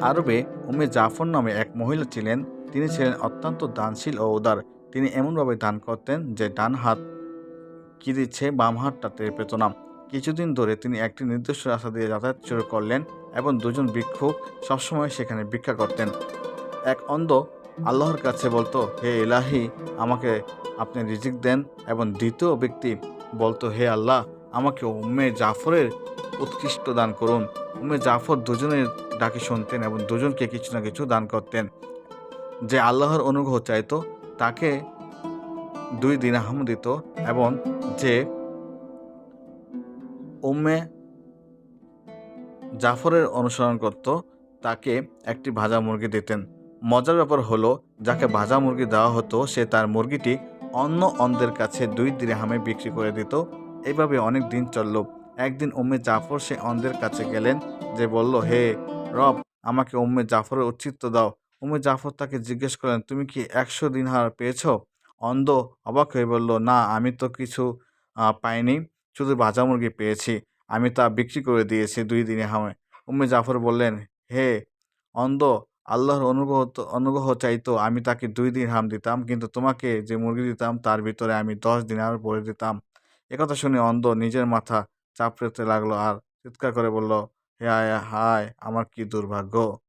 আরবে উম্মে জাফর নামে এক মহিলা ছিলেন। তিনি ছিলেন অত্যন্ত দানশীল ও উদার। তিনি এমনভাবে দান করতেন যে ডান হাত কি দিচ্ছে বাম হাতটা টের পেত না। কিছুদিন ধরে তিনি একটি নির্দিষ্ট রাস্তা দিয়ে যাতায়াত শুরু করলেন এবং দুজন ভিক্ষুক সবসময় সেখানে ভিক্ষা করতেন। এক অন্ধ আল্লাহর কাছে বলতো, হে ইলাহি, আমাকে আপনি রিজিক দেন, এবং দ্বিতীয় ব্যক্তি বলতো, হে আল্লাহ, আমাকে উম্মে জাফরের উৎকৃষ্ট দান করুন। উম্মে জাফর দুজনের ডাকে শুনতেন এবং দুজনকে কিছু না কিছু দান করতেন। যে আল্লাহর অনুগ্রহ চাইতো তাকে 2 দিরহাম দিত, এবং যে উম্মে জাফরের অনুসরণ করত তাকে একটি ভাজা মুরগি দিতেন। মজার ব্যাপার হলো, যাকে ভাজা মুরগি দেওয়া হতো সে তার মুরগিটি অন্য অন্ধের কাছে 2 দিরহামে বিক্রি করে দিত। এভাবে অনেক দিন চলল। একদিন উম্মে জাফর সে অন্ধের কাছে গেলেন, যে বলল, হে রব, আমাকে উম্মে জাফরের উচ্ছিষ্ট দাও। উম্মে জাফর তাকে জিজ্ঞেস করলেন, তুমি কি 100 দিনার পেয়েছ? অন্ধ অবাক হয়ে বলল, না, আমি তো কিছু পাইনি, শুধু ভাজা মুরগি পেয়েছি। আমি তা বিক্রি করে দিয়েছি 2 দিরহামে। উম্মে জাফর বললেন, হে অন্ধ, আল্লাহর অনুগ্রহ চাইতো আমি তাকে 2 দিরহাম দিতাম, কিন্তু তোমাকে যে মুরগি দিতাম তার ভিতরে আমি 10 দিনার ভরে দিতাম। একথা শুনে অন্ধ নিজের মাথা চাপড়াতে লাগলো আর চিৎকার করে বলল, হে হায় হায়, আমার কি দুর্ভাগ্য!